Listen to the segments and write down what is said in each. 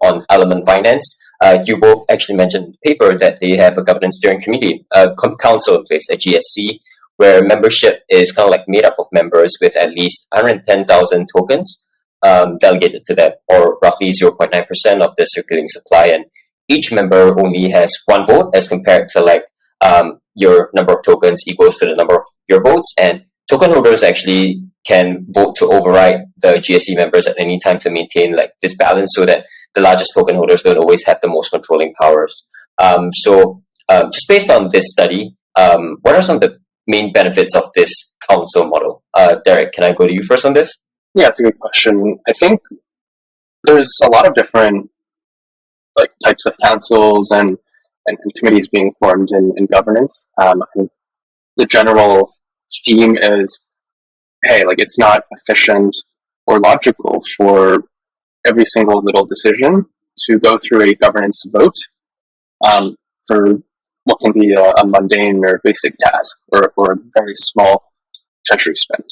on element finance. You both actually mentioned in the paper that they have a governance steering committee, council in place, a GSC, where membership is kind of like made up of members with at least 110,000 tokens delegated to them, or roughly 0.9% of the circulating supply. And each member only has one vote, as compared to like your number of tokens equals to the number of your votes. And token holders actually can vote to override the GSC members at any time to maintain like this balance, so that the largest token holders don't always have the most controlling powers. Just based on this study, what are some of the main benefits of this council model? Derek, can I go to you first on this? Yeah, it's a good question. I think there's a lot of different like types of councils and committees being formed in governance. I think the general theme is, hey, like it's not efficient or logical for every single little decision to go through a governance vote for what can be a mundane or basic task or a very small treasury spend.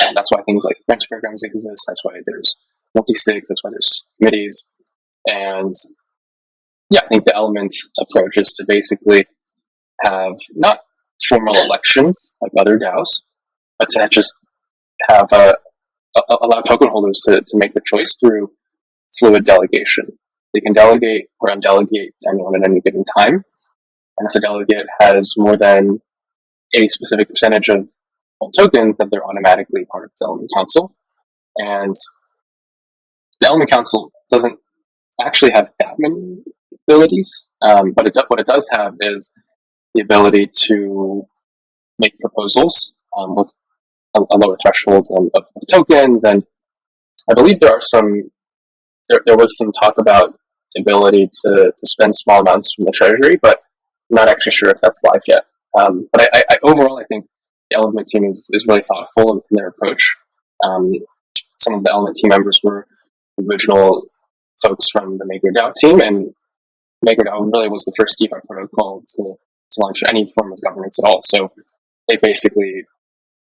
And that's why I think like grants programs exist. That's why there's multi-sigs. That's why there's committees. And yeah, I think the element approach is to basically have not formal elections like other DAOs, but to just have allow token holders to make the choice through fluid delegation. They can delegate or undelegate to anyone at any given time. And if a delegate has more than a specific percentage of all tokens, then they're automatically part of the Element Council. And the Element Council doesn't actually have that many abilities, but what it does have is the ability to make proposals with a lower threshold of tokens. And I believe there was some talk about the ability to spend small amounts from the treasury, but I'm not actually sure if that's live yet. But I overall, I think the Element team is really thoughtful in their approach. Some of the Element team members were original folks from the MakerDAO team, and MakerDAO really was the first DeFi protocol to launch any form of governance at all. So they basically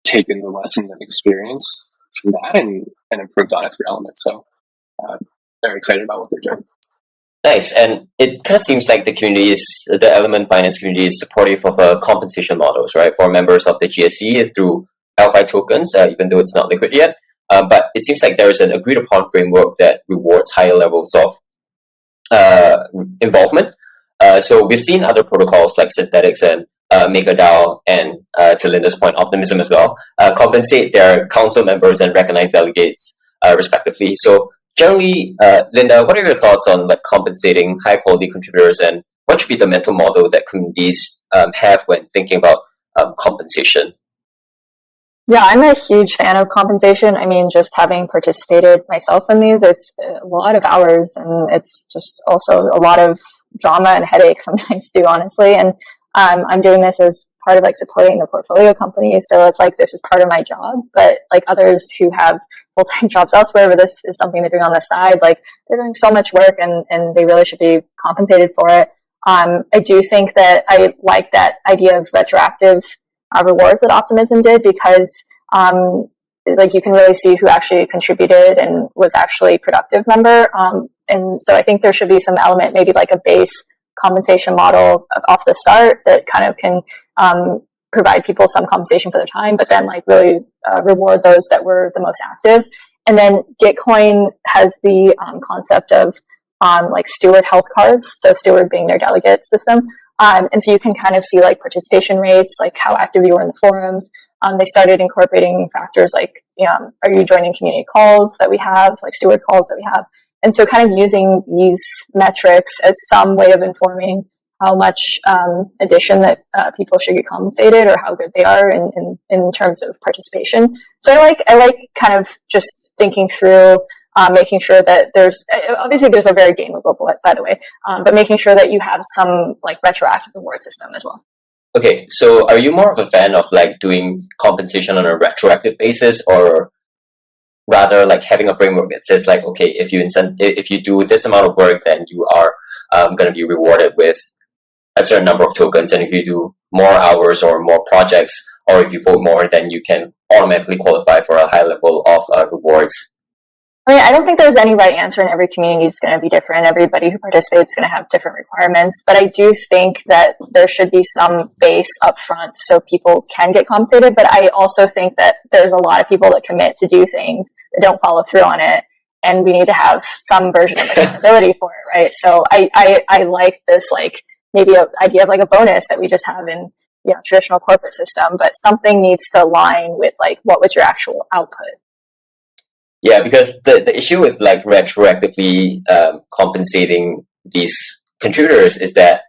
taken the lessons and experience from that and improved on it through Element. So very excited about what they're doing. Nice. And it kind of seems like the Element Finance community is supportive of compensation models, right, for members of the GSC through L5 tokens, even though it's not liquid yet. But it seems like there is an agreed upon framework that rewards higher levels of involvement. So we've seen other protocols like Synthetics and MakerDAO and, to Linda's point, Optimism as well, compensate their council members and recognize delegates respectively. So generally, Linda, what are your thoughts on like compensating high quality contributors, and what should be the mental model that communities have when thinking about compensation? Yeah, I'm a huge fan of compensation. I mean, just having participated myself in these, it's a lot of hours, and it's just also a lot of drama and headache sometimes too, honestly. And I'm doing this as part of like supporting the portfolio companies, so it's like this is part of my job. But like others who have full-time jobs elsewhere, but this is something they're doing on the side, like they're doing so much work, and they really should be compensated for it. I do think that I like that idea of retroactive rewards that Optimism did, because like you can really see who actually contributed and was actually a productive member. And so I think there should be some element, maybe like a base compensation model off the start that kind of can provide people some compensation for their time, but then like really reward those that were the most active. And then Gitcoin has the concept of like steward health cards, so steward being their delegate system. And so you can kind of see like participation rates, like how active you were in the forums. They started incorporating factors like, are you joining community calls that we have, like steward calls that we have? And so kind of using these metrics as some way of informing how much addition that people should get compensated, or how good they are in terms of participation. So I like kind of just thinking through making sure that there's a very gameable, by the way, but making sure that you have some like retroactive reward system as well. Okay, so are you more of a fan of like doing compensation on a retroactive basis, or rather like having a framework that says like, okay, if you do this amount of work, then you are going to be rewarded with a certain number of tokens, and if you do more hours or more projects, or if you vote more, then you can automatically qualify for a high level of rewards? I mean, I don't think there's any right answer, and every community is going to be different. Everybody who participates is going to have different requirements. But I do think that there should be some base up front so people can get compensated. But I also think that there's a lot of people that commit to do things that don't follow through on it. And we need to have some version of accountability for it, right? So I like this, like, maybe an idea of like a bonus that we just have in, you know, traditional corporate system, but something needs to align with like, what was your actual output? Yeah, because the issue with like retroactively compensating these contributors is that,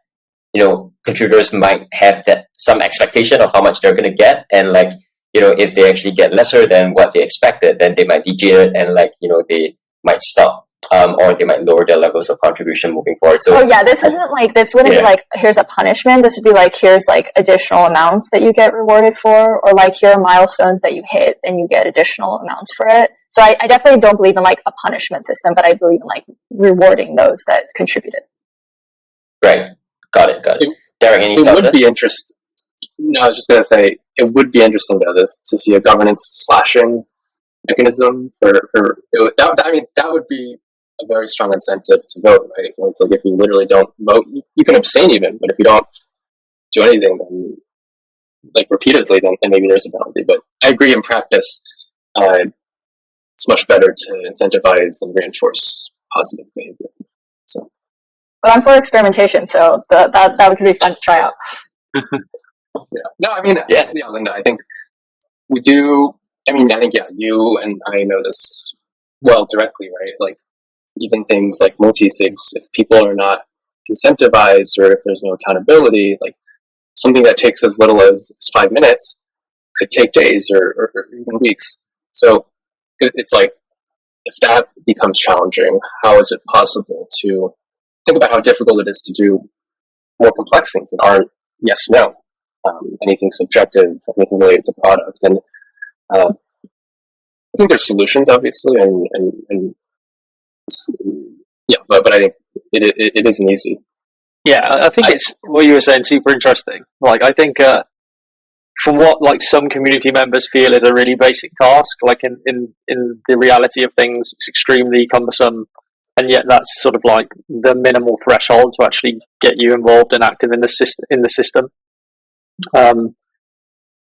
you know, contributors might have that some expectation of how much they're going to get, and like, you know, if they actually get lesser than what they expected, then they might degenerate and like, you know, they might stop, or they might lower their levels of contribution moving forward. So oh yeah, this isn't like, this wouldn't be like, here's a punishment. This would be like, here's like additional amounts that you get rewarded for, or like, here are milestones that you hit and you get additional amounts for it. So I definitely don't believe in like a punishment system, but I believe in like rewarding those that contributed. Right. Got it. Derek, any It thoughts? would be interesting. No, I was just going to say, it would be interesting to see a governance slashing mechanism that would be a very strong incentive to vote, right? It's like, if you literally don't vote, you can abstain even, but if you don't do anything, then like repeatedly, then maybe there's a penalty. But I agree, in practice, it's much better to incentivize and reinforce positive behavior. So, but I'm for experimentation, so that would be fun to try out. Yeah. No, I mean, yeah, Linda, I think we do. I mean, I think, yeah, you and I know this well directly, right? Like, even things like multi-sigs, if people are not incentivized or if there's no accountability, like something that takes as little as 5 minutes could take days or even weeks. So it's like, if that becomes challenging, how is it possible to think about how difficult it is to do more complex things that aren't yes, no, anything subjective, anything related to product? And I think there's solutions, obviously, and yeah, but I think it isn't easy. Yeah, I think it's what you were saying, super interesting. Like, I think from what like some community members feel is a really basic task, like in the reality of things, it's extremely cumbersome, and yet that's sort of like the minimal threshold to actually get you involved and active in the system. And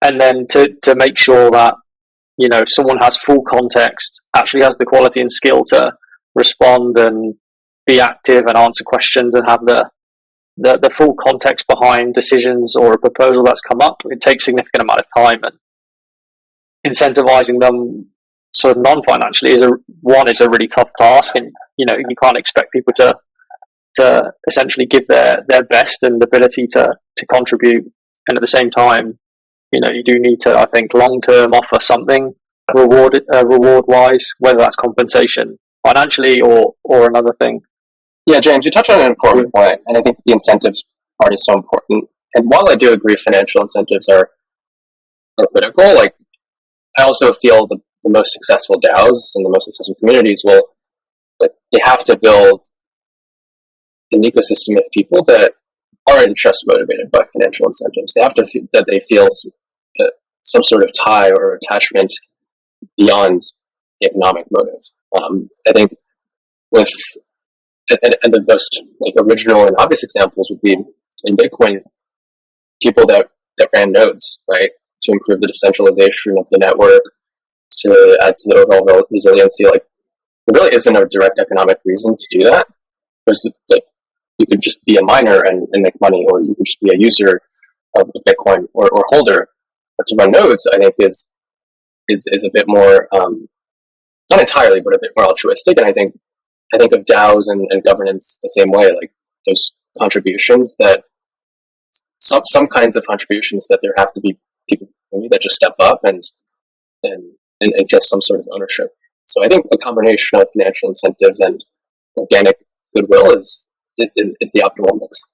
then to make sure that, you know, someone has full context, actually has the quality and skill to respond and be active and answer questions and have the full context behind decisions or a proposal that's come up. It takes a significant amount of time, and incentivizing them sort of non-financially is a really tough task, and you know, you can't expect people to essentially give their best and ability to contribute, and at the same time, you know, you do need to, I think, long-term offer something reward-wise, whether that's compensation financially or another thing. Yeah, James, you touched on an important point, and I think the incentives part is so important. And while I do agree financial incentives are critical, like, I also feel the most successful DAOs and the most successful communities they have to build an ecosystem of people that aren't just motivated by financial incentives. They have to feel that they feel some sort of tie or attachment beyond the economic motive. I think and the most like original and obvious examples would be in Bitcoin, people that ran nodes, right, to improve the decentralization of the network, to add to the overall resiliency. Like, there really isn't a direct economic reason to do that. There's like, you could just be a miner and make money, or you could just be a user of Bitcoin or holder. But to run nodes, I think is a bit more, not entirely, but a bit more altruistic. And I think of DAOs and governance the same way. Like, those contributions that some kinds of contributions that there have to be people that just step up and just some sort of ownership. So I think a combination of financial incentives and organic goodwill is the optimal mix.